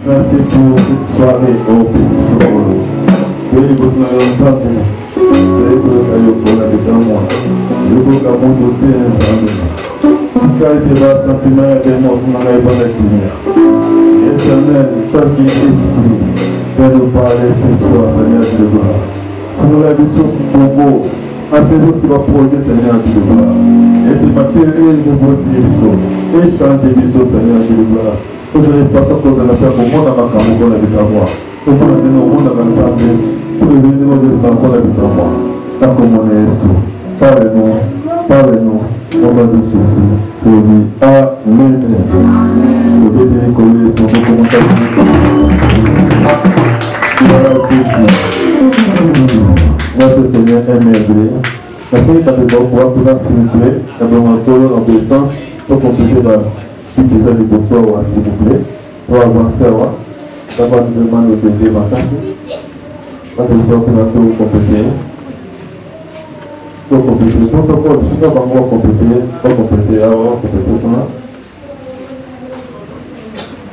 Merci pour cette soirée au Christ Sokolo. Que les bosses n'ont pas entendu. Que les bosses n'ont pas entendu. Le bosses n'ont pas entendu. Car il y a un sentiment et des mots qui n'ont pas entendu. Éternel, parce qu'il est esprit, de nous parler ce soir, Seigneur de gloire. Pour la mission Congo, à ce jour, c'est va poser, Seigneur de gloire. Et puis, ma terre est de bosser les missions. Et changer les missions, Seigneur de gloire. Aujourd'hui, passons cause de la faire pour moi dans ma caméra, pour la vie à moi. Pour moi, dans le monde, dans la santé, pour les événements de ce pour la vie à moi. Tant comme on est tout. Parlez-nous, parlez-nous. Au nom de Jésus. Pour lui. Amen. Le bébé est collé sur nos commentaires. Voilà Jésus. Notre Seigneur est merveilleux. Merci d'abord pour pouvoir, s'il vous plaît, d'abord en obéissance, pour compléter la utiliser les bonsoirs, s'il vous plaît, pour avancer, d'abord nous demandons de aider ma casse. Pas de temps pour la faire compléter. Pour compléter, protocole, je ne sais pas comment compléter, pour compléter, alors compléter comment.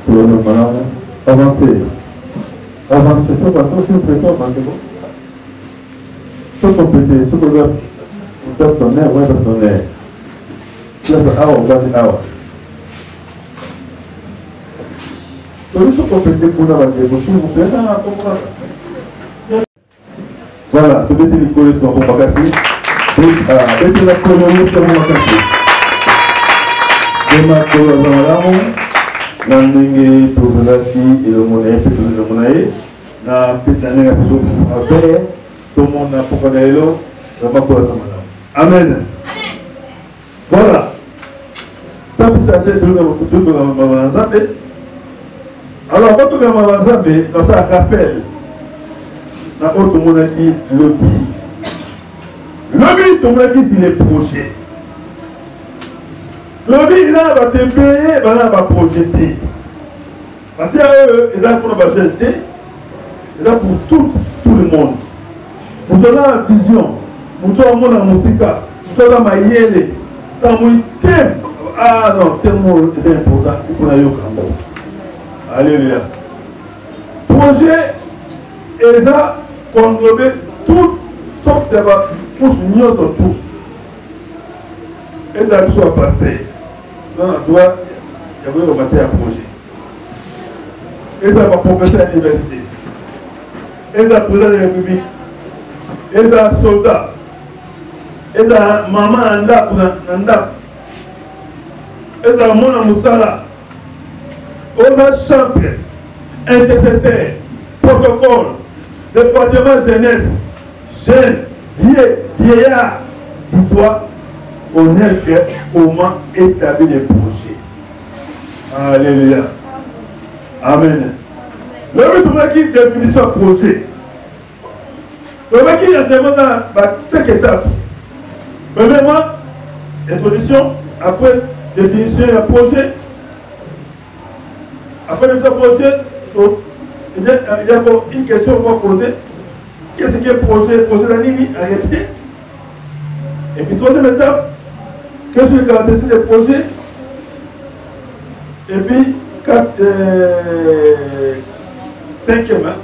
Pour le moment, avancer. Avancer, parce que si vous plaît, avancez bon. Pour compléter, ce que vous avez, parce qu'on est, oui, parce qu'on est. Là, c'est hour, what hour. Il faut compléter pour la vague, s'il vous plaît. Voilà, tout le monde est collé sur mon casser. Et la colonie sur mon casser. Et ma colonie, la ligne pour Zalaki et le monnaie, peut-être le monnaie. La pétanée à faire, tout le monde a pour aller là, la colonie. Amen. Voilà. Ça peut être tout le monde. Alors, quand on a avancé, dans ça rappelle, dans autre monde a dit lobby. Lobby, tout le monde a dit c'est les projets. Lobby, il a été payé, il va projeter. Parce que ils ont pour la jeter, ils ont pour tout le monde. Pour donner la vision, pour tout le monde en musique, pour tout le monde en yéle, pour tout le monde ah non, tellement c'est important, il faut aller au Cameroun. Alléluia. Projet, ils ont conglobé toutes sortes de couches mieux surtout. Ils ont besoin de pasteur. Dans la droite, il y avait le matin à projet. Ils ont professeur à l'université. Ils ont président de la République. Ils ont soldat. Ils ont maman Anda. Ils ont mon Moussala. On a chantre, intercesseur, protocole, département jeunesse, jeune, vieillard. Dis-toi, connaître comment établir les projets. Alléluia. Amen. Le but de la définition projet. Le but qui est seulement dans 5 étapes. Premièrement, introduction, après définition du projet. Après le projet, il y a une question qu'on va poser. Qu'est-ce qu'un projet? Projet d'année en réalité. Et puis, troisième étape, quelles sont les caractéristiques des projets? Et puis, cinquième,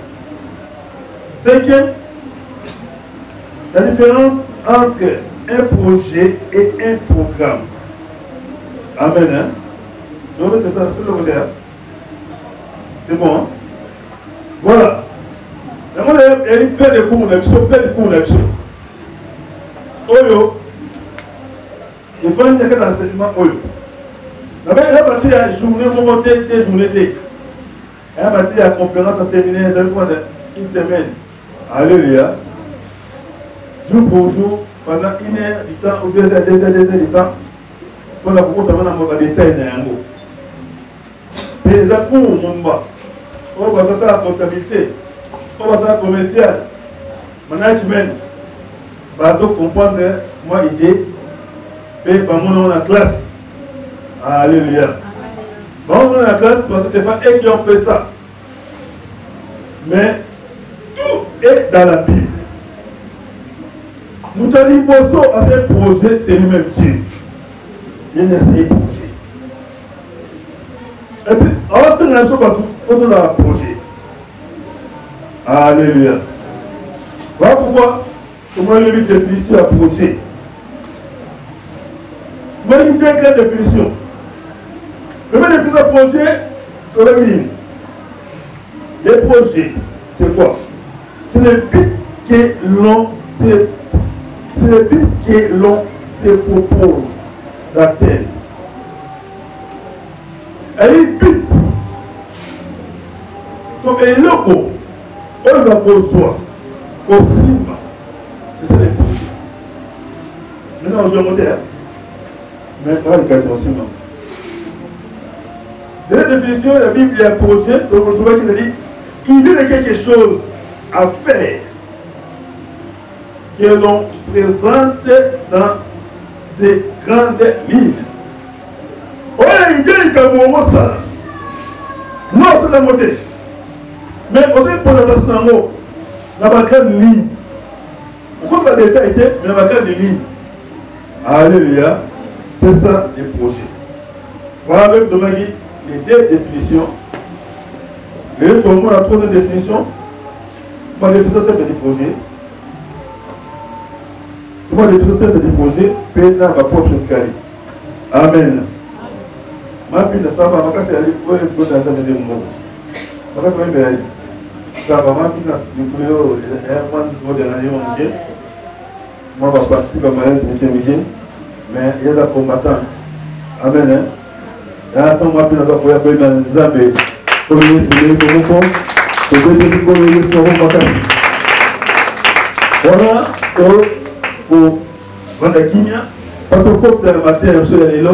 la différence entre un projet et un programme. Amen. Hein? Je vois que c'est ça, c'est le modèle. C'est bon, hein? Voilà. Il y a plein de cours, plein de cours là-dessus. Oyo. Il faut une école d'enseignement Oyo. D'abord, il y a parti à journée, des journées. Il y a parti à conférence, à séminaire, ça prend une semaine. Alléluia. Jour pour jour, pendant 1 heure du temps, ou 2 heures du temps, on a beaucoup de détails. Les accords, on va faire la comptabilité, on va faire la commerciale, management, parce qu'on comprendre, moi, idée, et par mon la classe. Alléluia. Bon, on a la classe parce que ce n'est pas eux qui ont fait ça. Mais tout est dans la Bible. Nous te disons à ce projet, c'est lui-même Dieu. Il y a un projet. Et puis, alors, on a un projet. Alléluia. Voilà pourquoi, comment il y a une définition à projet. Il y a une grande définition. Le même définition à projet, les projets, c'est quoi? C'est le but que l'on se propose d'atteindre. Et les buts, comme les locaux, on va besoin, au Simba, c'est ça les projets. Maintenant, je vais remonter, mais on va le casser au Simba. Dans la définition, la Bible est un projet, donc on trouve qu'il dit il y a quelque chose à faire que l'on présente dans ces grandes lignes. Oui, il y a un mot ça. Non, c'est la montée. Mais aussi pour la nation, dans la grande ligne. Pourquoi le détail était, mais dans la grande ligne. Alléluia. C'est ça les projets. Voilà même demain les deux définitions. Et pour moi, la troisième définition, ma définition c'est des projets. Ma définition c'est des projets, pénal va propre escalier. Amen. Ma vie de ça va, ma casse est allée pour dans la maison. Ma casse est allée. Ça va, ma vie de moi, je participe à ma mais il y a des combattants. Amen. Et attends, moi, je vais faire un Zambé. Comme il est sur le compte, je vais dire que il est sur le compte. Voilà, pour vendre la Kimia, parce que comme la matière, je suis là,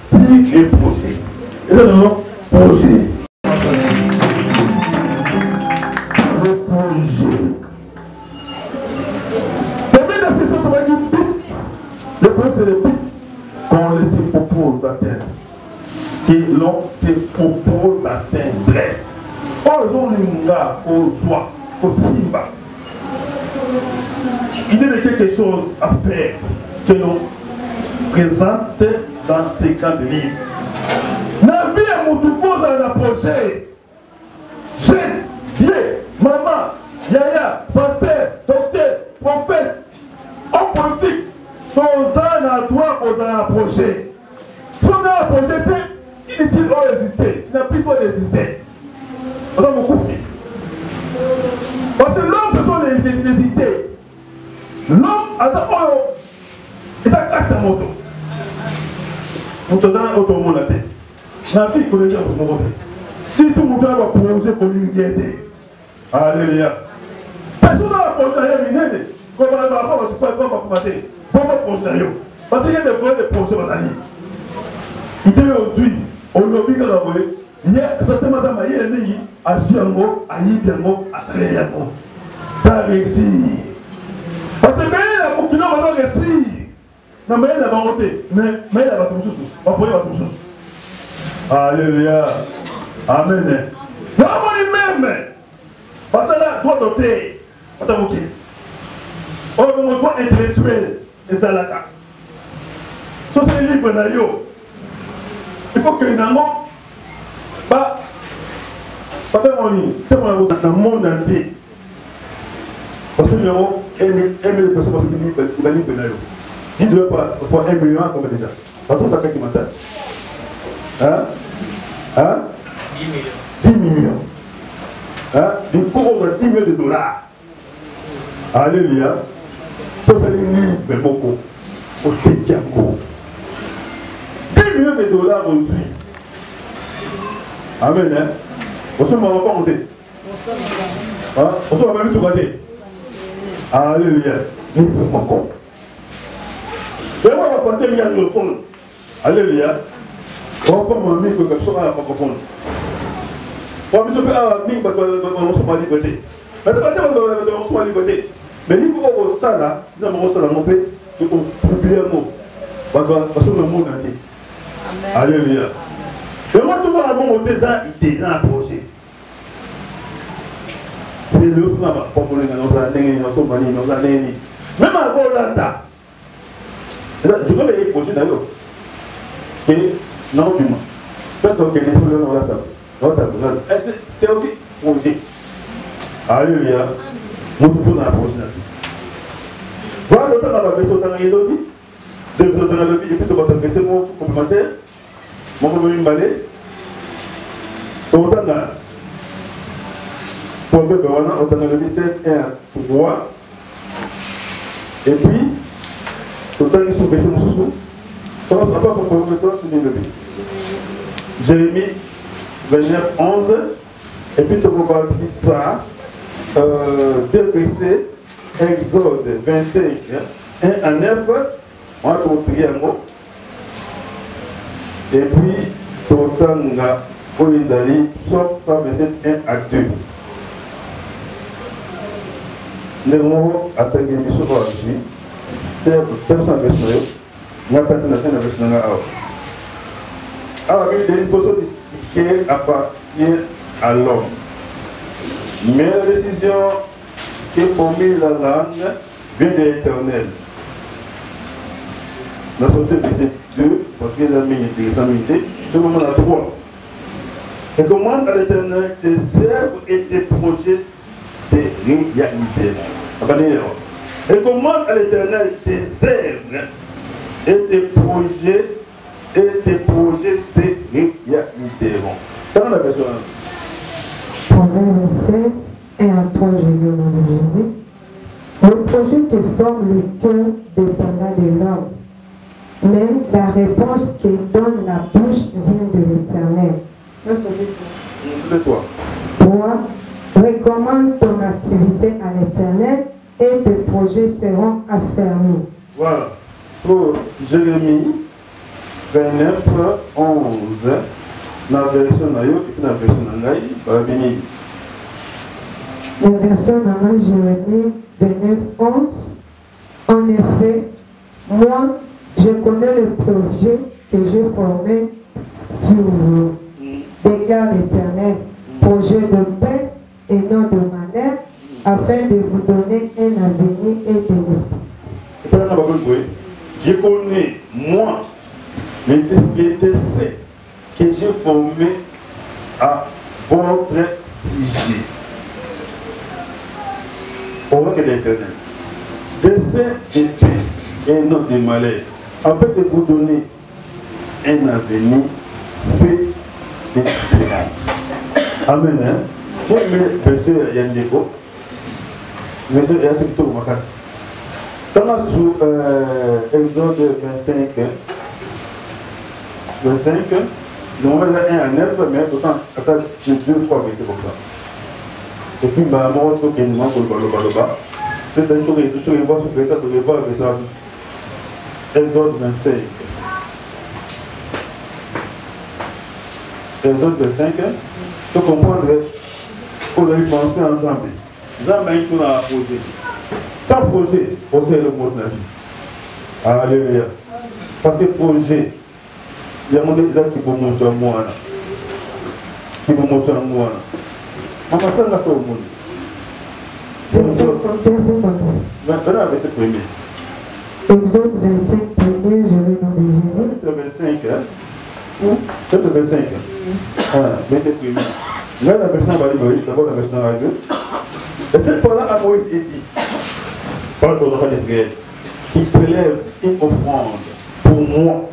si les projets. Et là, non, projet. Le projet. Le projet, c'est le but qu'on se propose d'atteindre. Que l'on se propose d'atteindre. Aujourd'hui, au joie, au Simba. Il y a quelque chose à faire que l'on présente dans ces grandes lignes. La vie est mon tout faux à l'approcher. Jeune, vieux, maman, yaya, pasteur, docteur, prophète, homme politique, dans un droit aux approcher. Si on a approché, inutile de résister. Il n'a plus besoin d'exister. On a beaucoup fait. Parce que l'homme, ce sont les idées. L'homme, à sa mort, il s'est cassé la moto. Nous te donnons autre monde à la tête. La vie qu'on est déjà pour nous. Si tout le monde va plonger pour l'unité. Alléluia. Personne n'a pas posé à minute. Comme on va pas mater. Comment projet d'ailleurs? Parce qu'il y a des vrais projets dans la vie. Il y a aussi, on l'oblige à l'avouer. Il y a certainement ça, il y a des gens à Siango, à Yibiango, à Saléyango. T'as réussi. Parce que même la Moukino va réussir. Non, mais il a volonté. Mais il a tout sous. On va prendre tout sous. Alléluia. Amen. Non, moi même. Parce que là, droit doté. Attends, ok. On me doit intellectuel. Et ça là. Ça, c'est le livre d'ailleurs. Il faut que nous pas en ligne, dans le monde entier. Parce que nous avons aimé les personnes qui ont livre d'ailleurs. Dis-le pas, il faut 1 million comme déjà. Pas tout ça qui m'entend. Hein? 10 millions. Hein? Du coup, on a 10 millions de dollars. Alléluia. Ça, c'est les livres, beaucoup. Au Tekiango. 10 millions de dollars aujourd'hui. Amen. Hein? On ne va pas monter. On ne va même tout rater. Alléluia. Livre beaucoup. Et on va passer à l'anglophone. Alléluia. On va pas m'amener comme ça à la francophone. On va me dire que la liberté. Mais la liberté. Mais il faut que ça là, nous avons ça dans mon pays, que on publie un mot. Parce que le monde entier. Alléluia. Et moi, tout le monde a des idées dans le projet. C'est le son là, pas pour les gens, dans un même avant là, je vais les projets d'ailleurs. Et non, du moins. Parce que les gens là, C'est aussi projet. Alléluia. Nous toujours dans la projet. Voilà le temps dans la version dans la lobby. Deux versions dans la lobby. Et puis tu vas t'adresser mon complémentaire. Mon premier balai. Autant dans Proverbe, autant dans le lobby 16, 1, 3. Et puis, autant ils sont baissés mon sous-sous. Comment ça va pas pour le temps sur le lobby. Jérémie 29, 11. Et puis tu vas dire ça. Deux versets, Exode 25, 1 à 9, on a ton triangle. Et puis, ton tanga, pour les alliés, Psaume 127, 1 à 2. Nous avons attaqué l'émission là-dessus. C'est le thème sans version. Nous avons parlé de la version. Alors, les dispositions qui appartiennent à l'homme. Mais la décision qui formule la langue vient de l'Éternel. Dans ce verset 2, parce qu'il y a mis intéressant, tout le monde a 3. Et commande à l'Éternel tes œuvres et tes projets de réaliser. Et commande à l'Éternel tes œuvres et tes projets se réaliseront. Dans la version Proverbe 16 et un projet au nom de Jésus. Le projet que forme le cœur dépendra de l'homme, mais la réponse que donne la bouche vient de l'Éternel. C'est toi. 3. Recommande ton activité à l'Éternel et tes projets seront affermis. Voilà. Sur Jérémie 29, 11. Dans la version Nayo et puis dans la version Nangaï, par Béni. La version Nangaï, Jérémie 29, 11. En effet, moi, je connais le projet que j'ai formé sur vous, déclare l'Éternel, projet de paix et non de malheur, afin de vous donner un avenir et de l'espérance. Je connais, moi, les desseins que j'ai formé à votre sujet. Au nom de l'Éternel. Dessein de paix et non de malheur, afin de vous donner un avenir fait d'espérance. Amen. Hein? J'ai mis le verset Yandeko. Le verset Yandeko Makas. Dans sur Exode 25. 25. Donc on va dire 1 à 9, mais pourtant, attends, c'est 2, 3 versets comme ça. Et puis, bah, moi, je trouve qu'il y a une main pour le bas. Je sais que tu vas voir ce verset, tu vas voir le verset à Exode 25. Exode 25, tu comprends, vous avez pensé ensemble. Vous avez mis tout dans un projet. Sans projet, projet est le mot de la vie. Alléluia. Parce que projet, il y a des gens qui vont monter en moi. Qui vont monter en moi. On m'attend là sur le monde. Maintenant, verset premier. Exode 25, premier, je vais dans le Jésus. Chapitre 25, hein? Chapitre 25. Verset premier. Là, la version va dire, d'abord la version va dire. Et cette fois-là, à Moïse, il dit, parle aux enfants d'Israël, il prélève une offrande pour moi.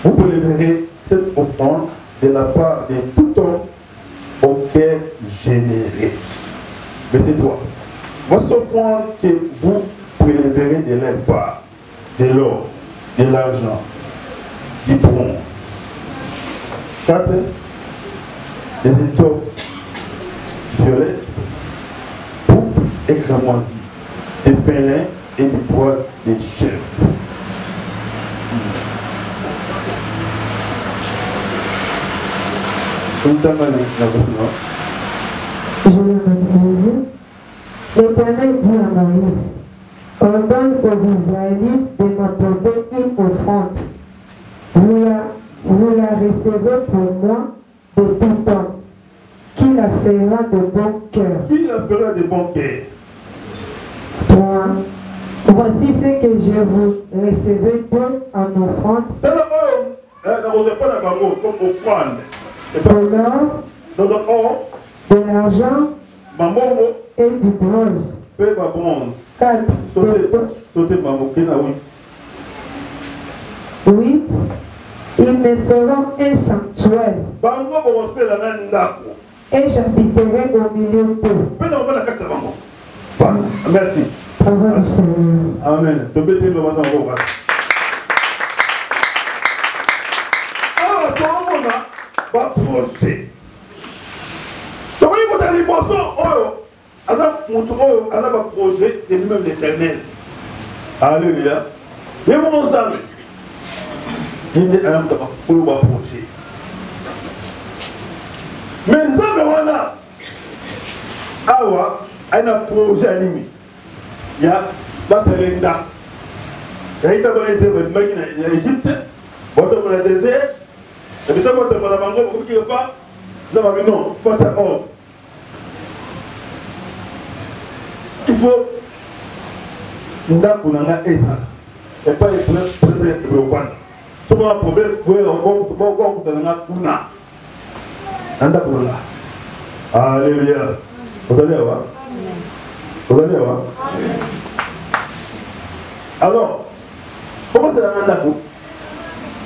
Vous prélèverez cette offrande de la part de tout homme auquel généré. Verset 3. Voici l'offrande que vous prélèverez de leur part, de l'or, de l'argent, du bronze. 4. Des étoffes violettes, pourpres et cramoisies, des félins et du poil des chèvres. Je vais dans Jésus. L'Éternel dit à Moïse, ordonne aux Israélites de m'apporter une offrande. Vous la recevez pour moi de tout temps. Qui la fera de bon cœur? Qui la fera de bon cœur? 3. Voici ce que je vous recevrai en offrande. Comme offrande. de l'or, dans un or, de l'argent maman, et du bronze. paix ma bronze. 4. Sauter maman, qui n'a 8. Ils me feront un sanctuaire. Et j'habiterai au milieu d'eux. Merci. Parole du Seigneur. Amen. Ah, va projet. Projet, c'est lui-même l'Éternel. Alléluia. Et mon âme. Il est un projet. Mais ça, voilà. Awa, un projet animé. Il y a Barcelona. Il y a l'Égypte. Il y a le désert. Il y a le non, il faut Ndakunanga Eza et pas les présidents de Rwanda. Ce qu'on a prouvé, alléluia. Vous allez voir. Vous allez voir. Alors, comment c'est la Nandakou?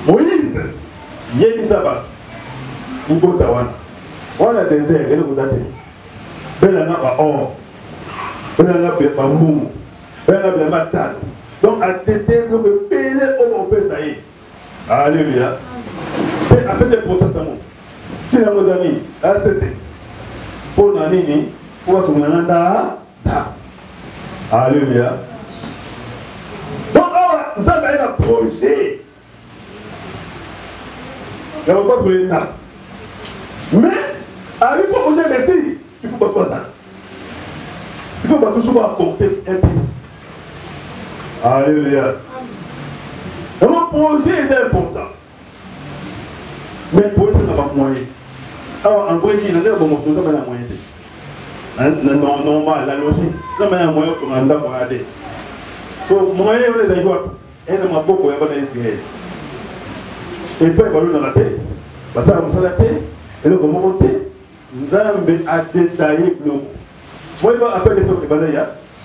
Moïse, Yémi Sabat, Ibo Tawana. On a des airs, et le Goudate. Belana va or. Belana va mou. Belana va tal. Donc, à tété, nous pouvons payer au Pessaï. Alléluia. Et après, c'est protestant. Qui est nos amis? ACC. Pour Nanini, pour que nous n'ayons pas. Alléluia. Donc, nous avons un projet. Il n'y a pas de l'État. Mais, avec le projet laissé, il ne faut pas ça. Il ne faut pas toujours apporter un plus. Alléluia. Donc, le projet est important. Mais le projet n'a pas de moyen. Alors, en vrai, il y a des moyens. Non, normal, la logique. Il y a des moyens pour nous regarder. Donc, moyen, on les a eu. Et on a beaucoup de moyens. Et puis, il va nous dans la tête. Parce que nous la tête. Et nous avons monté. Nous avons détaillé le mot. Vous voyez, appel des fonds,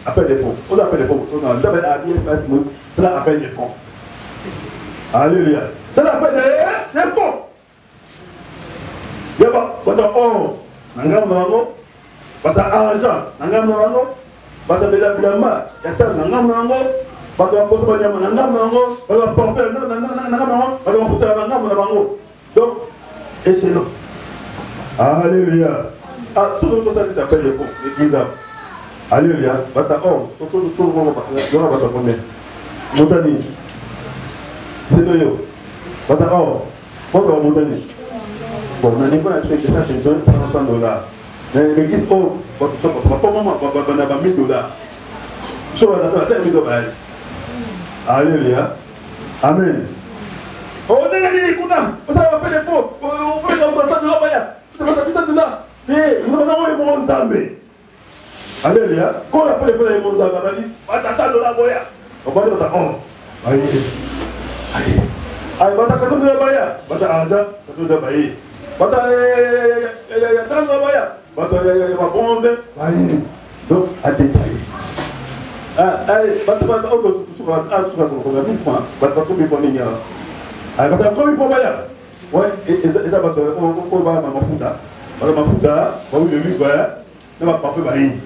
appel des fonds. On appelle des fonds. On appelle des fonds. Cela appelle des fonds. Alléluia. Cela appelle des fonds. Il y a pas or, nangam nango, bata argent, nangam nango, bata bela bilama, yata nangam nango, bata posa banyama nangam nango, bata parfait nangam nango, bata futa nangam nango. Donc, échelon. Alléluia. Ah, surtout tout ça qui s'appelle les fonds, les guisables. Alléluia. Bata or, tout le monde va bata combien? Montani. C'est le bata or, quoi montani? Bon, on a dit qu'on a fait que ça, je donne $300. Mais l'église, oh, pas maman, on a $1000. Sur la date, c'est $1000. Alléluia. Amen. Oh, on est allé, écoute, ça va faire des faux. On va faire $100, tu vas faire $100. Nous avons eu mon zambé. Alléluia. Quand on appelle les frères de mon zambé, on a dit, on va $100, on va dire, oh, aïe, aïe. Aïe, on va faire $100, on va argent, $100. Bata ya sanga baya bata ya bronze ayi donc à détailler allez bata auto sur la combien de fois bata combien de fois ni ya allez bata combien de fois baya ouais et ça bata on va mafuta va oui le lui baya ne va pas faire bayi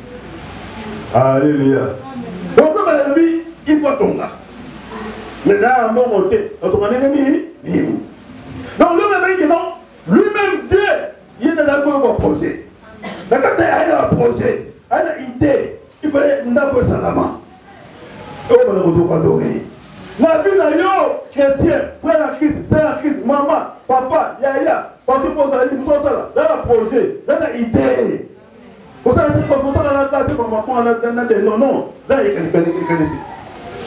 alléluia donc ça va vie il faut tomber mais là un bon côté notre manière ni donc le même qui non lui-même Dieu, il est dans un projet. Quand il y a un projet, une idée, il fallait n'avoir salama. Et on va le adorer. La vie n'a yo, chrétien, frère à Christ, sœur à Christ, maman, papa, yaya, partout pour aller, nous sommes là, dans un projet, dans une idée. Pour ça, comme ça, dans la case, maman, on a des non, non, ça y est,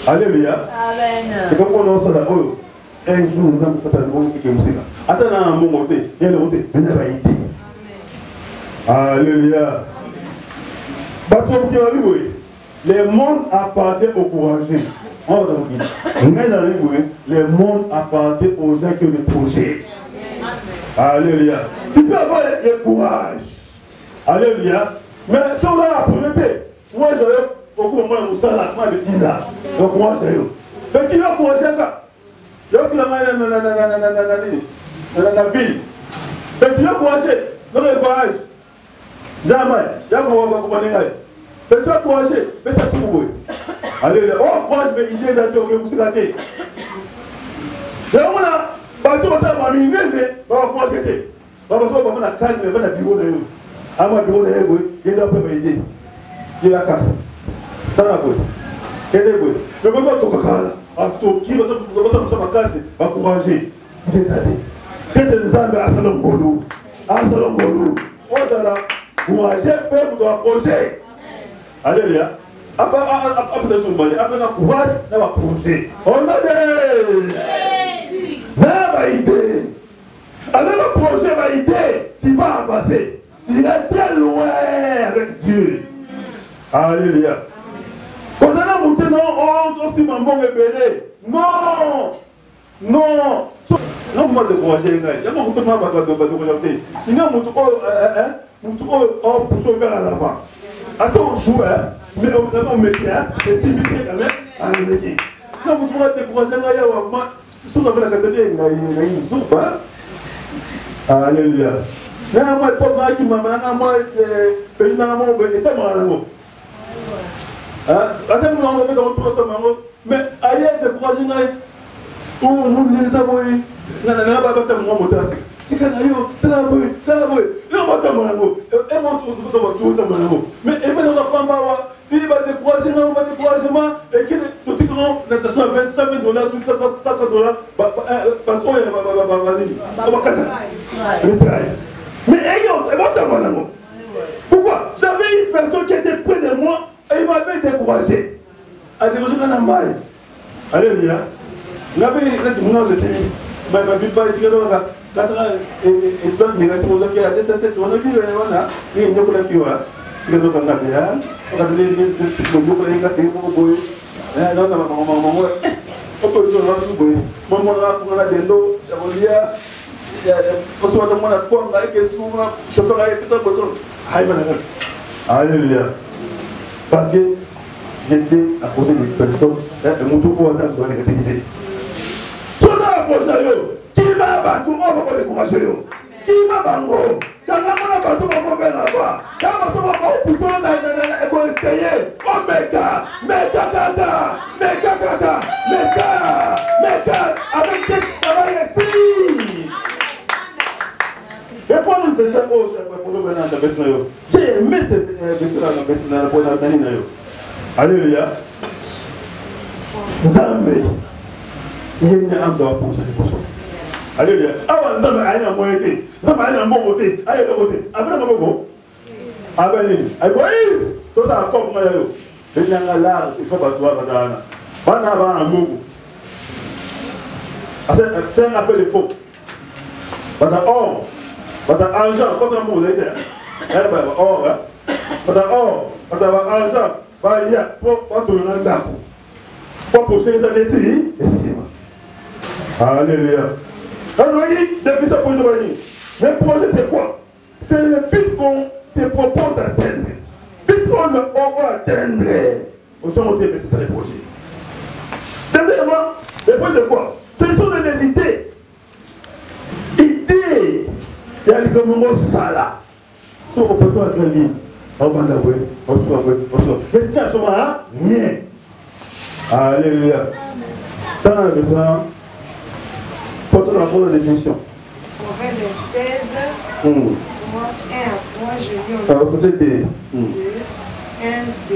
alléluia. Amen. Et comme on a ça là, un jour, nous avons fait un bon qui est musique. Attends, un bon côté, il y a le côté, mais il n'y a pas idée. Alléluia. Les mondes appartiennent aux courageux. On va dire, les mondes appartiennent aux gens qui ont des projets. Alléluia. Tu peux avoir le courage. Alléluia. Mais si on a la pauvreté, moi j'ai beaucoup de monde à Moussala, moi je dis là. Donc moi j'ai eu. Mais si tu as courage, tu as la ville. Mais tu as courage, non le courage. Jamais, il y a mais tu as courage, mais tu as tout. Alléluia. Oh, courage, mais il est dans le Moussalate. Et on a, bateau, ça m'a mis une année, on va commencer. On va faire la calme, on va bureau de vous. À moi, bureau de vous, il y a un peu m'aider. Il y a un cas. Ça va quoi? Il y a des bruits. Mais quand on tourne à tout, qui va se casser, va courager. Il est allé. C'est des armes à Salon Golou. À Salon Golou. On a là, courager, peut vous approcher. Alléluia. Après, ça, après, le courage, on va projet. On a des. Ça va aider. Avec le projet va aider, tu vas avancer. Tu iras très loin avec Dieu. Alléluia. Quand on a monté, non, on aussi m'a bon rebelle. Non. Non. Non, moi de courager, il y a mon de courager. Il y a mon pour sauver vers l'avant. Attends, on joue, mais on met bien, et si on met bien, on met bien. Non, vous pouvez décourager, si vous avez la catégorie, il y a une soupe. Alléluia. Mais moi, le peuple qui m'a dit, moi, je suis dans mon pays, c'est moi. Mais ailleurs, décourager, où nous les avons eu, nous n'avons pas fait mon moteur. C'est que nous, c'est la boue, c'est la boue. Nous avons fait mon amour. Et moi, tout mon amour. Mais il va nous apprendre. Il va décourager, on va décourager, et qu'il est tout grand, $25 000, $700, patron, on va casser. Mais ayons, pourquoi? J'avais une personne qui était près de moi et il m'avait découragé. À décourager dans la maille. Alléluia. Nous avons des signes. Mais je ne peux pas dire que espace négatif, on a dit que c'est on a vu, on a vu une autre qui a. Tu vas donc en avoir, on va donner des cycles de l'eau, les cafés, on va boire. Non, non, maman, on peut dire que nous maman, on a des lots, on va dire, on se voit dans la porte, avec les chauffeurs, avec ça, alléluia. Parce que j'étais à côté des personnes, et mon tour pour entendre les activités. Qui va battre, on va pas décourager. Qui va battre, quand on va battre, on va faire la voix. Quand on va pousser, on va essayer. Oh, méga, avec qui ça va réussir. Et pour nous faire ça, j'ai aimé cette bestiole pour la Danina. Alléluia. Zambé. Il y a un doigt pour cette personne. Alléluia. Avant Zambé, il y a un bon été. Zambé, il y a un bon côté. Aïe, le côté. Après, on va go. Aïe, Moïse. Tout ça, encore pour moi. Il y a un large. Il faut pas toi, madame. On a un mot. C'est un appel de faux. Madame, or. Madame, argent. Quoi, c'est un mot, vous avez dit? Or, hein. Madame, or. Madame, argent. Il y a pour tout le monde d'accord. Pour pousser les années ici, et ici. Alléluia. Alors, depuis ça, pour nous, le projet, c'est quoi? C'est le but qu'on se propose d'atteindre. But qu'on va atteindre. Au sein de c'est ça le projet. Deuxièmement, le projet, c'est quoi? Ce sont des idées. Idées. Il y a des gouvernements sala. Si on peut pas être en ligne, on va l'avouer, on se voit. Mais si à ce moment-là, rien. Alléluia. Dans le sang, portons la bonne définition. Au verset 16, 1 à 3, je lis en 2, 1, 2,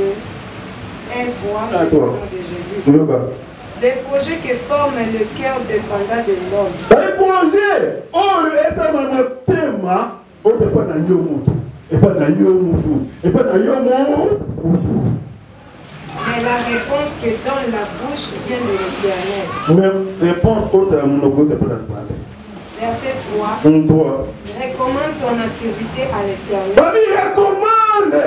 1, 3 de Jésus. Des projets qui forment le cœur dépendant de l'homme. Les projets, oh, et ça m'a thème, on ne peut pas dans Yomutu. Et pas dans Yomutu. Et pas dans Yomutu. Mais la réponse qui est dans la bouche vient de l'Éternel. Même réponse autre à mon logo de pas dans Verset 3. 3. Recommande ton activité à l'Éternel. Babi, recommande.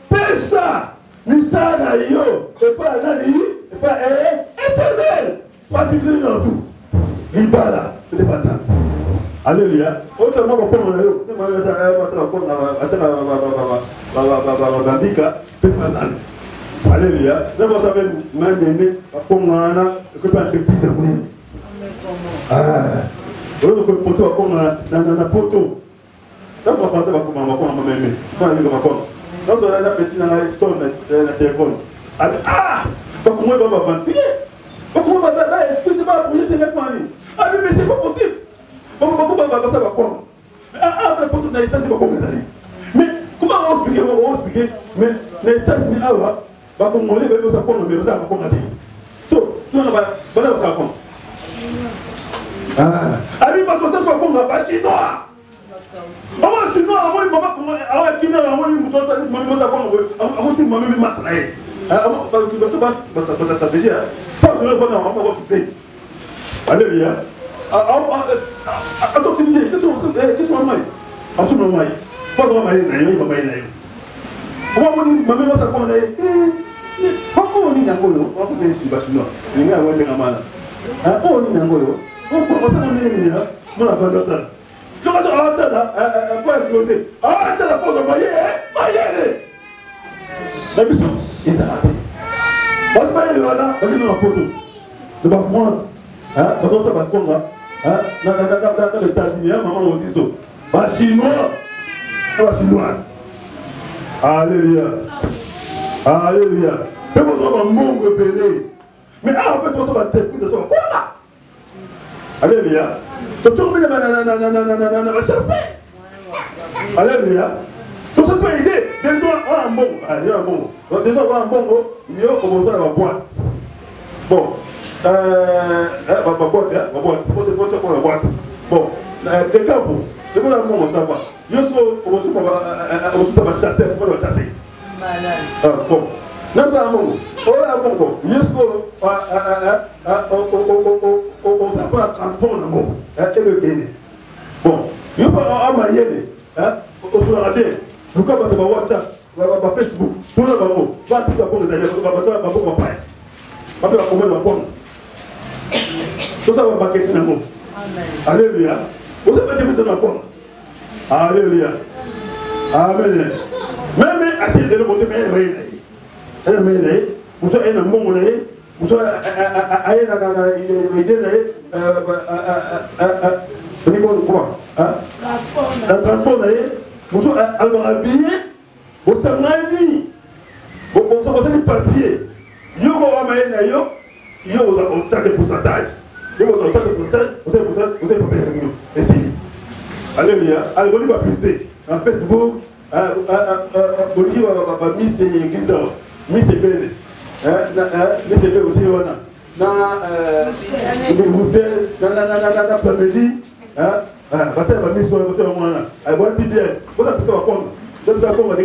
Paix ça. Misa na yo. Et pas nani. Et pas éternel. Pas du tout dans tout. Libala. C'est pas ça. Alléluia. Autrement, on peut alléluia. D'abord, ça veut m'aider pour moi, que pas de plus à moi. Ah, on peut porter dans la poteau. D'abord, on va comment m'aimer. Quand on va comment. Donc, on a la petite dans la stone de la téléphone. Ah, comment on va mentir? Comment on va dire, excusez-moi, pour jeter avec moi. Ah, mais c'est pas possible. Comment on va passer à quoi? Ah, mais pour tout l'État, c'est pas comme ça. Mais comment on va expliquer? Mais l'État, c'est là. Bah, comme on est, on va prendre le ça va prendre. So, nous on va ça va prendre. Ah, allez, bah, ça soit comme la chinois. Maman chinois, maman qui n'a pas eu mouton, ça dit maman ça prend. Avant si maman me masse là. Ah, bah, ça stratégie. Pas je vais prendre, on va voir. Alléluia. Attends, tu me dis, qu'est-ce que maman? Assume maman. Pas maman, maman. Comment on dit maman ça prend là? Comment on dit n'angolo? On peut dire si chinois. Les gars vont être mal. Ah, on dit n'angolo. On commence à dire là. Mon la fin d'automne. Comment ça va être là? Quoi exploser? Ah, t'as la pause maillé, maillé. La mission, ils ont raté. On se maillé là, on est dans la poteau. De la France, hein, on se bat contre là, hein, dans les États-Unis, maman aussi so. Bah chinois, bah chinoise. Alléluia. Alléluia. Mais vous avez un monde belé. Mais après, vous avez un tête, vous avez un quoi là? Alléluia. Donc, tu vas chasser. Alléluia. Donc, ça fait idée. Des gens ont un bon. Il y a un bon. Donc, des gens ont un bon. Il y a commencé à la boîte. Bon. Ma boîte. C'est pour la boîte. Bon. Des campos. Le bon amour, ça va. Il y a ça va chasser. Pourquoi on va chasser? Bon. Non, pas un mot. On s'appelle un transport en mot. Et le gagner. Bon. Il n'y a pas un maillot. On se l'a dit. Nous, quand on va WhatsApp, on va Facebook, tout le monde va tout d'abord les alliés, on va pas faire. On va faire combien de points. Tout ça va marquer dans le mot. Alléluia. Vous savez que c'est un point. Alléluia. Amen. Même à titre de le côté, vous savez, un bon monnaie, vous savez, un transport, vous savez, habillé, vous savez, vous savez, papier, il y a autant de pourcentage. Il y a autant de pourcentage, vous avez pas payé. Et c'est alléluia. Allez, vous allez publicité en Facebook. Bolivie va Miss Église, Miss Belle, Miss Belle aussi, dans Bruxelles, dans Plamélie, bataille va Miss Belle, elle va dire bien, vous avez ça va prendre, vous avez ça va prendre, vous avez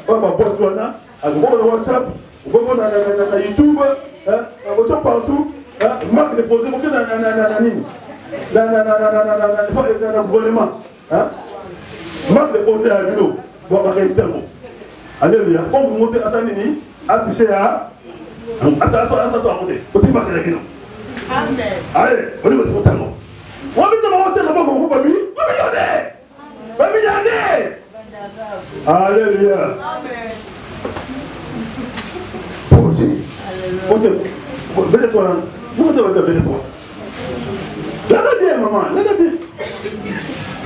va boire toi, vous avez WhatsApp, vous avez dans YouTube, vous avez partout, marque déposée, vous avez dans le gouvernement. Marque déposé à l'eau, vous avez un mot. Alléluia. Quand vous montez à Sanini, à toucher à ça, à côté. Vous avez marqué la guinée. Amen. Allez, on est votre talent. On va monter là-bas, on va mis. On va mis. Alléluia. Amen. Posez. Posez. Venez-toi là. Vous devez venez-toi. Là, bien, maman. Là, bien.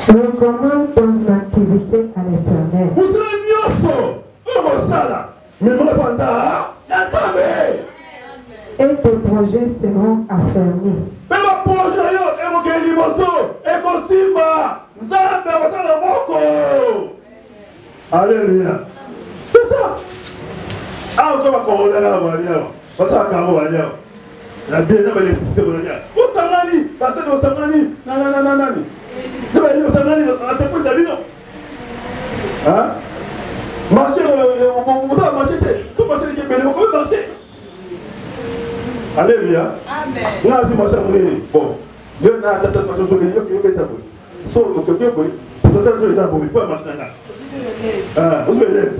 Recommande ton activité à l'Éternel. Vous serez mieux au sala. Mais moi, je pense et tes projets seront affermis. Mais mon projet, est mon guérimoso, et mon simba, Zambé, on va alléluia. C'est ça. Ah, on va commander la voiture. On va commander la voiture. La bien, on va l'électricité. Où s'en parce que on s'en non. Vous savez, hein? Marcher, vous savez marcher, tout marcher, vous pouvez marcher. Alléluia. Amen. Nous avons marché, bon, nous avons marché sur les lieux qui ont été abonnés. Sauf que quelqu'un pour certaines choses, il faut marcher là. Vous voyez,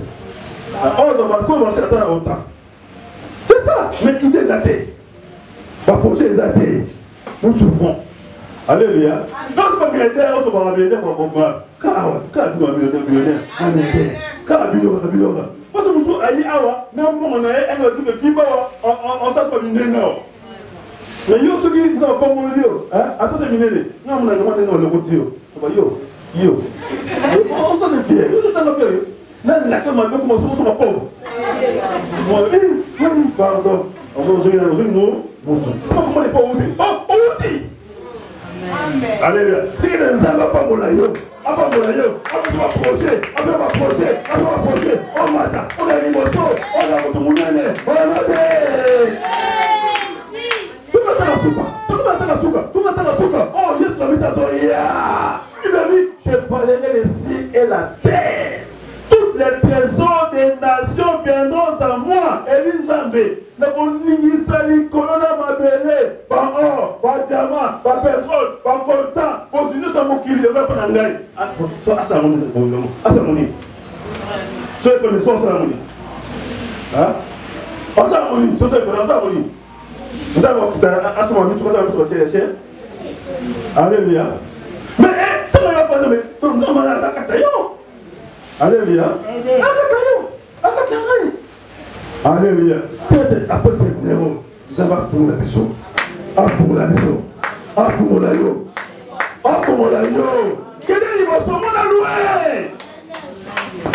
on va marcher à ça longtemps. C'est ça, mais il est athée. Pas projet les athées. Nous souffrons. Alléluia. Non, c'est pas millionnaire, on va millionnaire pour comprendre. Car millionnaire, un millionnaire. Car millionnaire. Parce que vous avez dit, même on a un autre de fibre, on s'en soit millionnaire. Mais yo, ceux qui ne sont pas mon lieu, attends, c'est millionnaire. Non, on a demandé dans le côté. Yo. On s'en est fier. Yo, ça va faire. Là, la caméra, comment on sont pauvres. Pardon. On va jouer dans le ring, comment les pauvres aussi? Oh, aussi! Alléluia. Tu es dans un pas mon aïe. On va approcher. On mata. On a les morceaux. On a votre moulin. On a noté. Tout le monde la souka. Oh, yes, la métazoïa. Il m'a dit, je parlerai le ciel et la terre. Toutes les trésors des nations viendront à moi. Elisabeth. Na koningisali kolona mabele ba or ba diamant ba pétrole ba coltan bozino sa mokili va pas ngai so asa moni so e pone so asa moni asa moni so se pone asa moni vous avez asa moni tout dans cher alléluia mais tu ne vas pas mais ton nom là ça katayo alléluia alléluia. Après ce numéro, nous allons faire la maison. Quel est le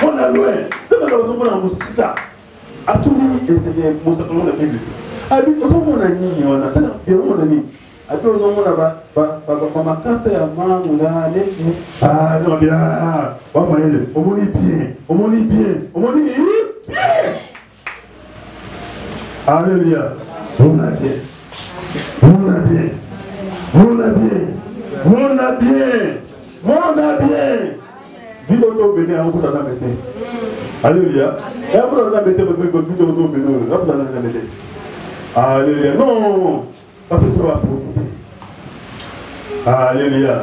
mon alloué? C'est pas dans mon musique. À tout le monde, c'est mon sacrement de Bible. À lui, on a dit, on a bien mon ami. À tout le monde, on a ma casse à main, on a ah, non, bien. On m'a dit bien. Alléluia. On a bien. Vive auto béni à vous dans la mété. Alléluia. Et vous dans la mété, vous pouvez vive auto béni. Vous dans la mété. Alléluia. Non. Parce que tu vas profiter. Alléluia.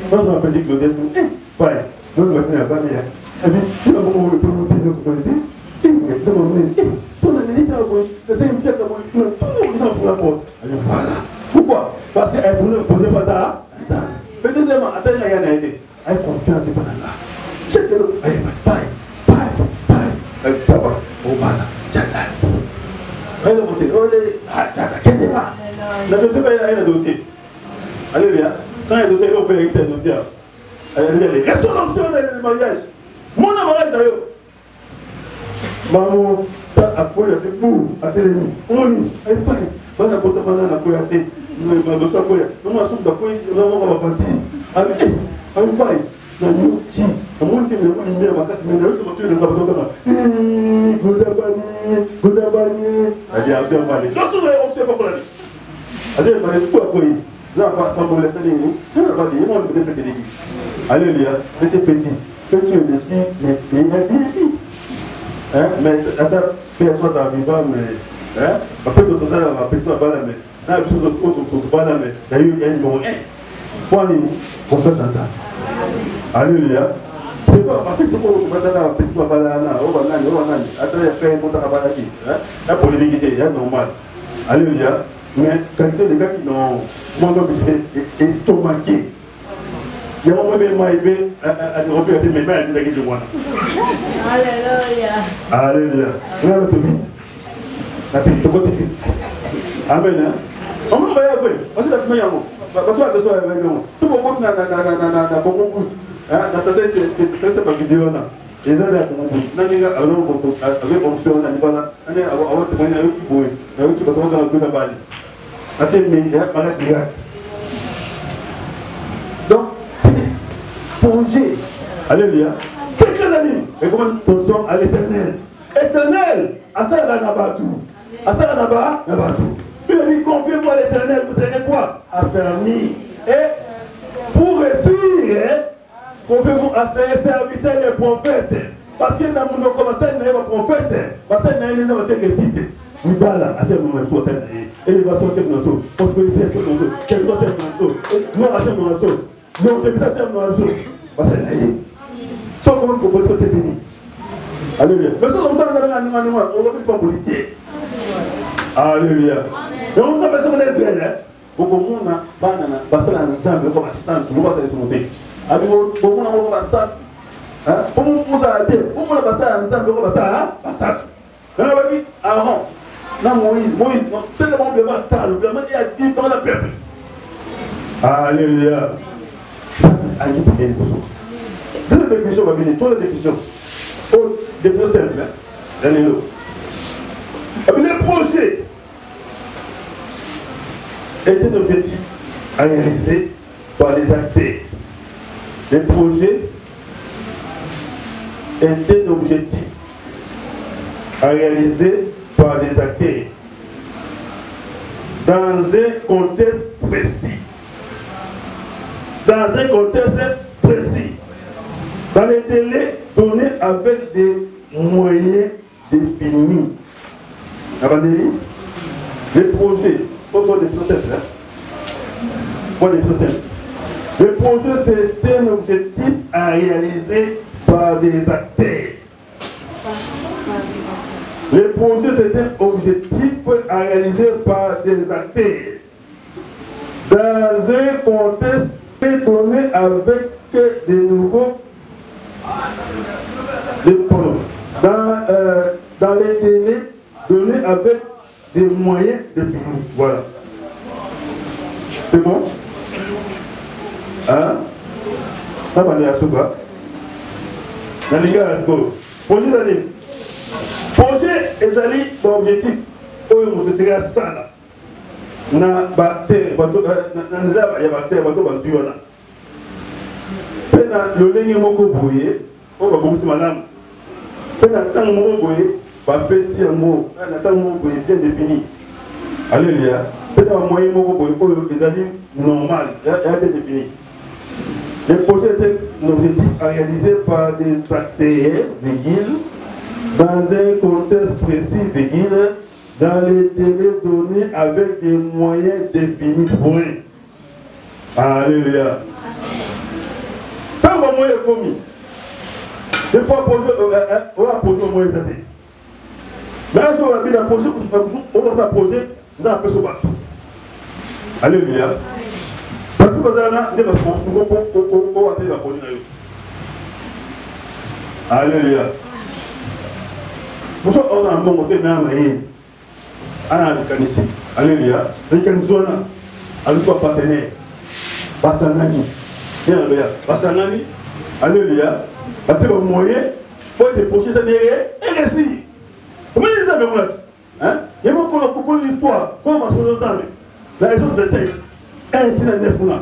Quand on a dit que le défunt, pareil. Nous, on va finir par dire. Et puis, tu vas vous promouvoir nos communautés. C'est une pierre comme une voilà. Pourquoi? Parce qu'elle ne posait pas ça. Mais deuxièmement, attendez, il y a une idée. Elle confiance et pas là. C'est que bye. Ça va. Oh, voilà. Tchadats. Elle est montée. Oh, tchadats. Qu'est-ce que c'est? La dossier, il y a un dossier. Alléluia. Quand il y a un dossier, il faut payer un dossier. Alléluia. Les résolutions du mariage. Mon mariage d'ailleurs. Maman, t'as appuyé c'est pour atteindre. On dit, elle paye. On a porté pendant la poignée. Nous avons appuyé. Nous avons appuyé. Nous avons parti. Elle paye. Nous avons qui? Nous avons dit, nous avons mis à ma casse. Mais nous avons tué le tableau. Goudabani. Elle dit, elle vient parler. Je suis observé pour la vie. Elle dit, elle va tout appuyer. Nous avons pas pour laisser les lignes. Nous avons pas dit, nous avons peut-être fait des lignes. Alléluia. Mais c'est petit. Petit, mais il y a bien. Mais attends, Pierre-toi ça vivant, mais en fait, tout ça, on va péter la balle, mais là, il y a des choses balle, mais il y a eu un numéro 1. Pour aller, on fait ça. Alléluia. C'est pas, en fait, c'est pour qu'on fasse ça, péter la balle, on va attends, il y a fait un compte à la balle ici. Là, pour les limités, il y a normal. Alléluia. Mais quand il y a des gars qui n'ont pas estomaqué, il y a un moment où il m'a aidé à dérober mes mains à dire que je vois. Alléluia. Regarde le vie. La piste, côté piste. Amen. On va y aller. On s'est fait un mot. Toi, tu sois avec nous. C'est pour moi, na bongo pousse. C'est pas vidéo là. Et là, bongo pousse. N'anga avec fonction na nibala. Ane awa te mwana yoki boy. Na yoki ba tonga na guna bali. Ate mais ya bagage de gars. Donc, c'est projet. Alléluia. C'est très amis. Et comment attention à l'éternel. Éternel, à ça la nabatu. À ça la nabatu. Puis il dit, confiez-vous à l'éternel, vous serez quoi? Affermi. Et pour réussir, confiez-vous à ses serviteurs les prophètes. Parce que dans mon commencement, il y a un prophète. Parce qu'il y a un récité. Il va là, à ce moment-là, et il va sortir de nos eaux. Prospérité, quel doit être nos eaux. Non, à ce moment-là, non, je vais faire nos eaux. Parce que sans comment proposer, c'est fini. Alléluia. Mais ça, on va plus pas politique. Alléluia. Et on va faire ça des ailes. beaucoup de monde passe dans l'ensemble comme un centre, nous passons sur monter. Avec beaucoup de monde passe ça. Pour nous aider, pour nous passer ensemble comme ça, ça. Dans la vie, avant, dans Moïse, c'est le monde de bataille, le monde il y a différents peuples. Alléluia. Ça, a dit bien pour ça. Deuxième définition, va venir, troisième définition. Oh, définition simple, hein. Les projets étaient un objectif à réaliser par les acteurs. Les projets étaient un objectif à réaliser par les acteurs dans un contexte précis. Dans un contexte précis. Dans les délais donnés avec des moyens définis. Les projets, pour des choses simples. Pour des choses simples. Le projet, c'est un objectif à réaliser par des acteurs. Le projet, c'est un objectif à réaliser par des acteurs. Dans un contexte donné avec des nouveaux. Dans les délais donnés avec des moyens définis. Voilà. C'est bon? Hein? On va aller à Souba. Dans les gars, projet d'aller. Projet est allé pour objectif. On serait ça là. Na bactère, na nzaba ya bactère, bato bazuana. Pena lolenge moko boye, on va bouger madame. Pena tant moko boye, va pesi un mot, na tant moko boye bien défini. Alléluia. Pena moyen moko boye, oh les alliés normal, bien défini. Le projet était un objectif à réaliser par des acteurs, virgule, dans un contexte précis, virgule, dans les délais donnés avec des moyens définis. Point. Alléluia. Tant que moyen est commis, des fois on va poser au moyen zété. Mais là, si on va bien poser, on va poser, nous allons faire bateau. Alléluia. Parce que vous avez des responsables pour atteindre la position. Alléluia. Pour ça, on a un bon côté, mais on a un mécanisme. Alléluia. Le mécanisme, on a un partenaire. Basanani. Alléluia. Basanani. Alléluia. Parce que le moyen pour te projeter, ça n'est rien. Et récit. Comment ils ont fait ça? Il y a beaucoup de l'histoire. Comment on va se le faire? La raison de l'essai. Un petit neuf mois.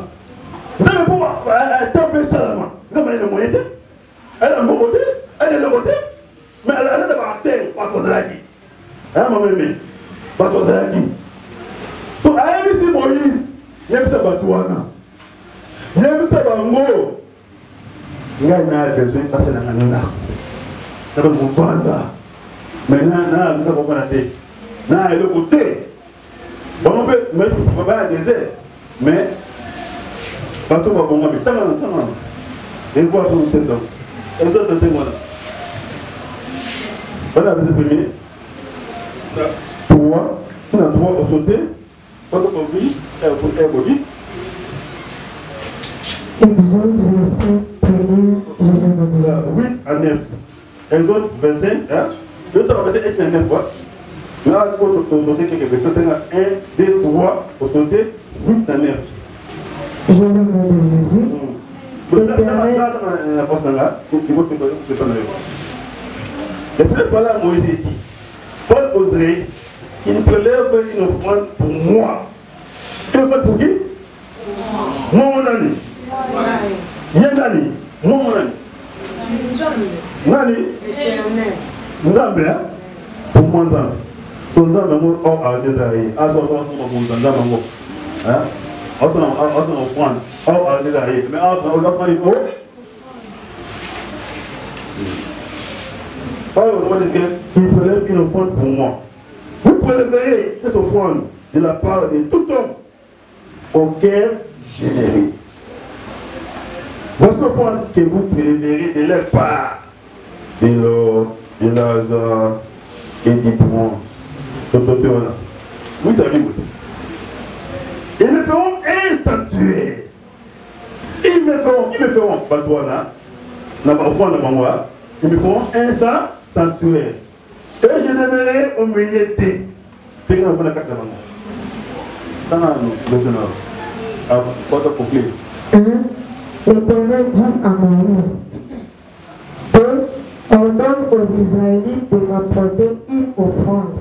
Vous avez pouvoir taper ça. Vous avez les moyens. Elle a un bon côté. Elle est le côté. Mais elle a pas terre. Pas de la vie. Hein, maman aimée? Pas de la vie. Donc, à MC Moïse, il y a ça batouana. Il y a ça bango. Il y a besoin de passer dans la nana. Il y a besoin de vendre. Maintenant, il y a besoin de faire. Il y a le côté. On peut mettre un désert. Mais, partout va bon, mais tant et voir sur le testament. Et ça, c'est moi là. Voilà, vous êtes premier. Trois, qui n'a trois au sauté. Quand on vit, elle body. Exode 25, premier, je vais 8 à 9. Exode 25, hein. Je vais te passer 8 à 9 fois. Là, il faut sauter quelques versets. 1, 2, 3, au sauter 8 à 9. Je le nom de Jésus. Le pas là, Moïse dit, Paul oserait qu'il prélève une offrande pour moi. Une offrande pour qui? Moi, mon ami. Yendani. Moi, mon ami. Nani? Nzambe, hein? Pour moi, Nzambe. Son Nzambe, moi, oh, à Jézaïe. Ah, ça, Nzambe, moi. Hein? On offrande. Oh, à Jézaïe. Mais on offrande, il faut. Paul dit qu'il prélève une offrande pour moi. Vous prélèverez cette offrande de la part de tout homme auquel généré. Voici l'offrande que vous prélèverez de leur part de l'or, de l'argent et du bronze. Oui, t'as vu, oui. Ils me feront un sanctuaire. Ils me feront, Batouana, ils me feront un sanctuaire. Et je demeurrai au milieu d'eux. L'Éternel dit à Moïse, ordonne aux Israélites de m'apporter une offrande.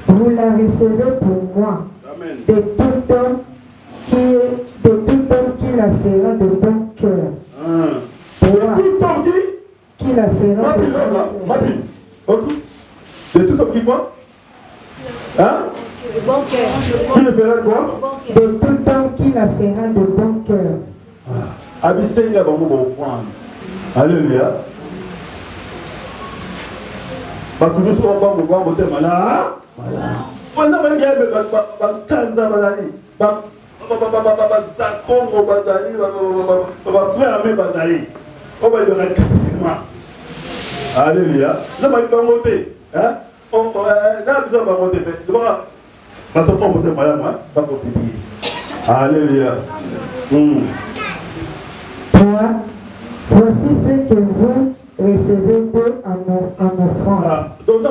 Vous la recevez pour moi. Amen. De tout homme qui la fera de bon cœur. Qui la fera de bon cœur. De tout homme qui quoi? Hein? De bon cœur. Qui le fera quoi? De tout homme qui la fera de bon cœur. Abisenga bango offrande. Alléluia. Bakudu so bango bango te mala. Voilà. On a bien bakanza bazali. Ba zakongo bazali, ba frère mais bazali. On va le capacité. Alléluia. Ça m'a bango te. Hein? On a besoin bango te. Devant ba to bango te mala moi, ba ko pipi. Alléluia. Voici ce que vous recevez d'eux en offrande. Donc,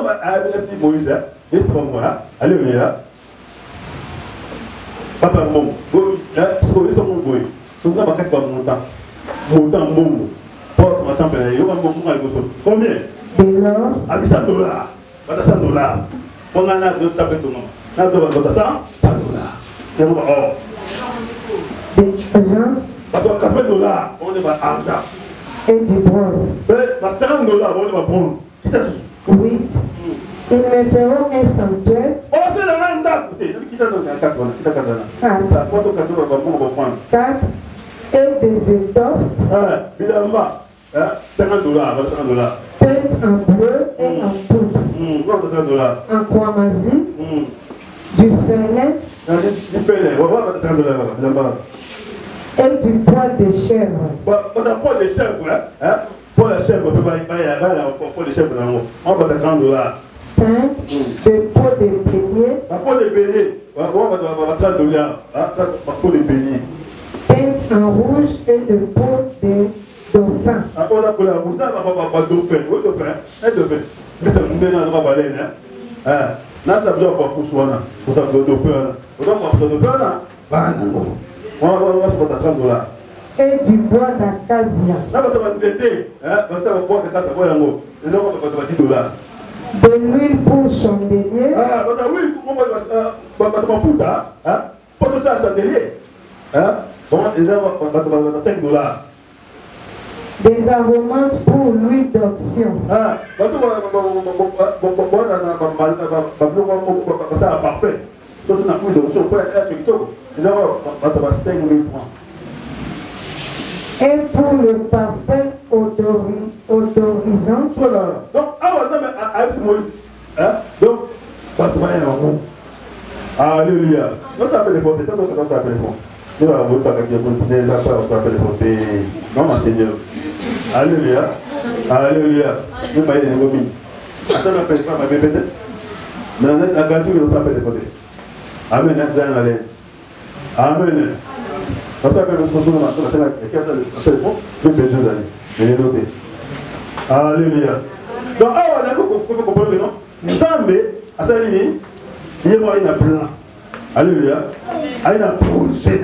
merci Moïse, c'est pas moi. Alléluia. Papa, mon, c'est mon boy. Je ne sais pas quoi montant, porte ma temple, combien? De l'or. À $100. Pas $100. On a un autre tapé de nom. On a $100. $100. De l'argent. $80, on est pas argent. Et du bronze. $50, on est pas bronze. 8. Ils me feront un sanctuaire. Oh, c'est la même date. Qui t'a donné 4? 4. Et des étoffes. Évidemment. $50, $50. Teintes en bleu et en pourpre. En cramoisi. Du fêlin. Et du poil de chèvre. On a poil de chèvre, hein? Pour la chèvre, on peut pas pour les chèvres, on va te $30. 5. De peau de bélier. La peau de bélier, on va $30. Peau de bélier. Teinte en rouge et de peau de dauphin. On a pour la rouge, on va dauphin. Oui, dauphin. Un dauphin. Mais ça me donne un baleine, hein? Là, ça veut pas coucher, pour ça, le dauphin. On va pas le dauphin, là. On va se mettre $30. Et du bois d'acacia. Là, on va te vêter, hein? On va boire de casse à boire en haut. Et là, on va $10. De l'huile pour chandelier. Oui, on va te foutre, hein? Pour te faire un chandelier. Hein? Bon, et là, on va te $5. Des aromates pour l'huile d'onction. Ça a parfait. Donc, on a plus d'onction pour être inspecteur. Et là, on va te 5 000 francs. Et pour le parfum odorisant. Voilà. Donc, avec Moïse. Donc, pas de moyen en haut. Alléluia. Non, ça s'appelle les fonds. Ça s'appelle les fonds. Nous avons ça avec les après, on s'appelle les fonds. Non, mon Seigneur. Alléluia. Alléluia. Nous m'avons dit les gomines. Ça m'appelle pas ma bébé. Mais la gâteau, on s'appelle les fonds. Amen. Amen. On s'appelle le sousou. On s'appelle les fonds. Je vais Dieu aller. Je vais noter. Alléluia. Donc, on a compris que non. Zambé, à sa ligne, il y a un plan. Alléluia. Il y a un projet.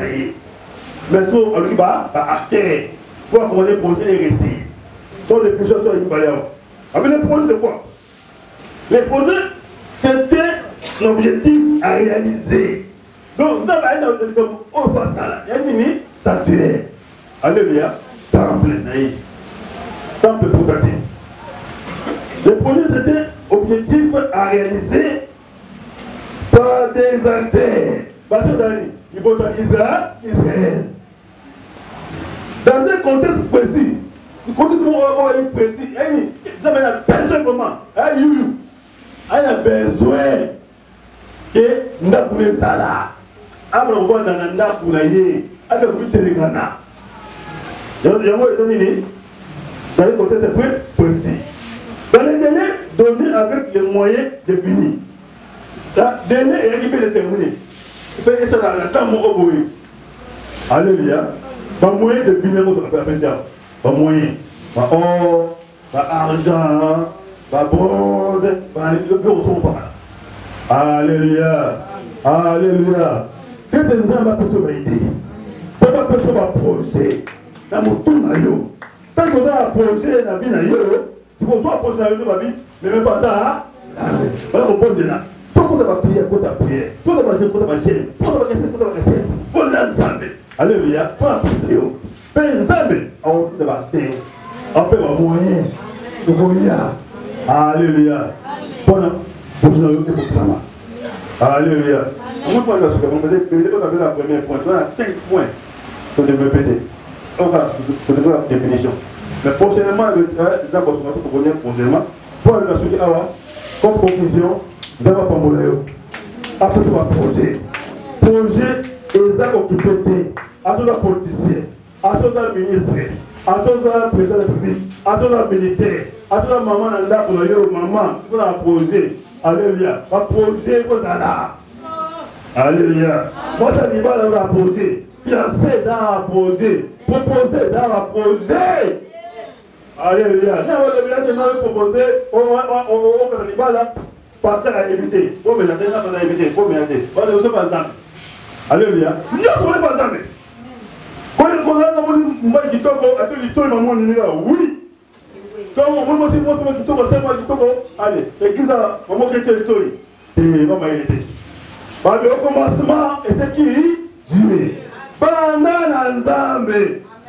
Mais si on lui va à terre, pour qu'on ait posé les récits, sont des questions sur une balade. Mais les projets, c'est quoi? Les projets, c'était un objectif à réaliser. Donc, vous avez un face là. Il y a une sanctuaire. Alléluia. Temple, temple portatif. Le projet, c'était objectif à réaliser par des altères. Parce que il faut Israël. Dans un contexte précis, un contexte précis, il y a besoin comment? Il y a besoin que nous avons des salades. Après, on va dans un nda pour l'aïe, avec le télégrana. Il y a dans le contexte précis. Dans les délais donnés avec les moyens définis. Dans les délais est déterminé. Fais ça dans la temps mon boy. Alléluia. Pas moyen de finir votre appréciation. Pas moyen. Pas or, pas argent, pas bronze, pas le bureau sont pas mal. Alléluia. Alléluia. C'est des gens qui peuvent aider. Ça va faire un projet dans mon tour. Tant que vous avez un projet dans la vie, si vous avez un projet dans la vie, mais même pas ça, voilà mon bon de là. Faut qu'on va prier, faut qu'on va prier, faut qu'on va marcher, faut qu'on va marcher, faut qu'on va rester, faut qu'on va rester. Faut l'ensemble. Alléluia. Pas un projet. Pas ensemble. On dit de la terre. On peut avoir moyen. De moyen. Alléluia. Voilà. Pour nous, il faut que ça marche. Alléluia. On va prendre la seconde. On va faire la première point. On a 5 points pour développer. On va développer la définition. Mais prochainement, les apostolaires pour venir prochainement, pour la suite, comme conclusion, vous avez pas mon léo. Après tout, un projet. Projet, ils ont occupé, à tous les politiciens, à tous les ministres, à tous les présidents de la République, à tous les militaires, à tous les mamans dans le maman, pour un projet. Alléluia. Un projet, vous avez là. Alléluia. Moi, ça dit pas dans un projet. Fiancé dans un projet. Proposer dans un projet. Alléluia. Nous avons proposé au Canada, pasteur à éviter. Pour me l'aider, on a évité. Pour me l'aider. On ne pas ensemble. Alléluia. Nous ne sommes pas ensemble. Quand on a un qui tombe, oui. Quand on a aussi qui tombe, allez, l'église a maman qui était le et maman était. Le commencement était qui? Dieu. Pendant l'ensemble,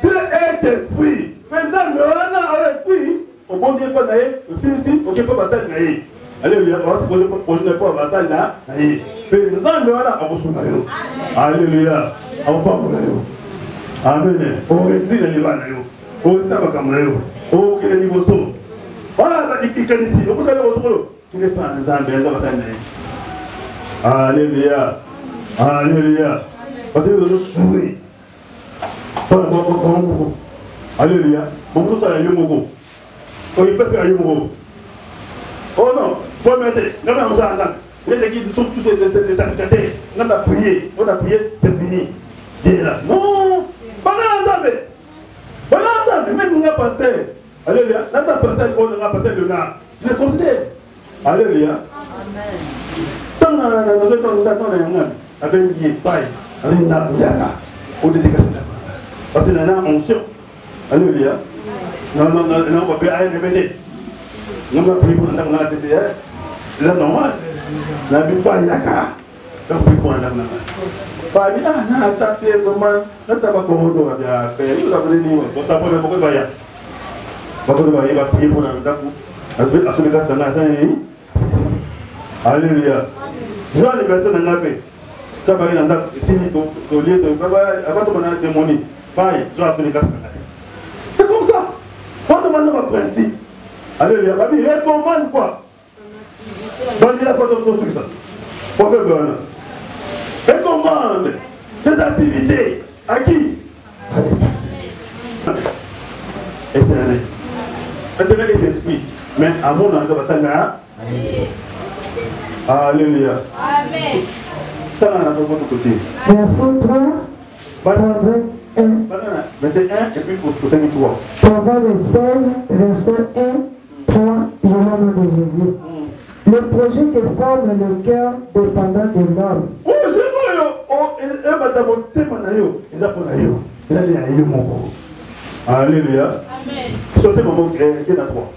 Dieu est esprit. Maintenant, on a l'esprit. On ne peut pas d'ailleurs, si, on ne peut pas passer d'ailleurs. Alléluia. On va se poser pour ne pas passer là. Maintenant, on a un peu. Alléluia. On va pas mourir. Amen. On réussit le Liban. On réussit le Cameroun. On réussit le Niveau. Voilà, il est ici. On peut aller au solo. Il n'est pas ensemble. Il n'est pas ensemble. Alléluia. Alléluia. Parce que vous jouez. Alléluia. Bon, ça y est, Mogo. On y passe à Yomo. Oh non, faut mettre. Non, non, les équipes sont tous des sacrificateurs. On a prié, c'est fini. Dieu là. Non, pas ensemble. Pas ensemble. Même nous, pasteur. Alléluia. N'a pas pasteur, on a pasteur de là. Je le considère. Alléluia. Amen. Tant que nous avons avec une paille, avec une nappe, on dédicace là. Parce que nous avons une onction. Alléluia. Non, on va pas aller répéter. Nous avons pris pour nous dans la CPR. C'est normal. Nous n'avons pas yaka. Nous avons pris pour nous dans la pas bien, non, tapé vraiment. Nous n'avons pas commandé à bien faire. Nous avons dit, on s'en prend beaucoup de voyages. Beaucoup de voyages, il va prier pour nous dans la à ce cas dans la scène. Alléluia. Joie l'anniversaire dans la paix. Tu as parlé dans la signé au lieu de. Avant de mener cérémonie. Pareil, joie l'anniversaire dans la paix. C'est comme ça. Moi, ça m'a un principe. Alléluia. La Bible recommande quoi? Bandit la porte de construction. Pour faire bonheur. Recommande des activités. À qui? À l'Éternel. Éternel. Éternel est esprit. Mais à mon nom, ça va s'en aller. Alléluia. Amen. Ça va dans votre côté. Verset 3. Proverbe 1. Verset 1 et puis pour terminer 3. Proverbe 16, verset 1, 3, je l'ai nom de Jésus. Le projet que forme le cœur dépendant de l'homme. Oh, je vois. Alléluia. Amen. Sautez maman, qui est à 3.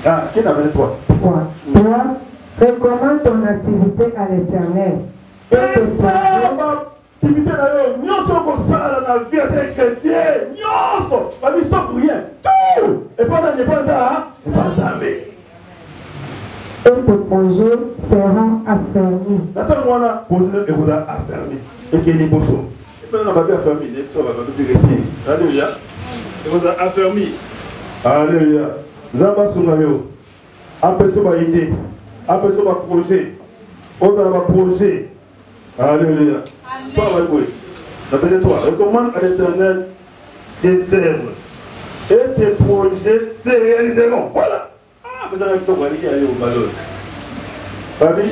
Ah, qui est à 23? 3. 3. Recommande ton activité à l'Éternel. Et ça, activité là, nous sommes ça dans la vie des chrétiens. Nous sommes, la vie sauf rien. Tout. Et pendant les pas ça, et pas ça, mais. Et tes projets seront affermis. Attends, moi là, et vous a affermi. Et qu'il est beau. Et puis on va bien affermi. Et on va bien réciter. Alléluia. Et vous a affermi. Alléluia. Zamba Soumayo. Après ça, ma idée. Après ça, ma projet. On a un projet. Alléluia. Pas mal, oui. La verset 3. Recommande à l'Éternel tes œuvres. Et tes projets se réaliseront. Voilà. Ah, vous avez tout qui aller au ballon. Babi,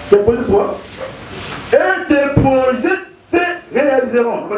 tes projets soient. Et tes projets se réaliseront.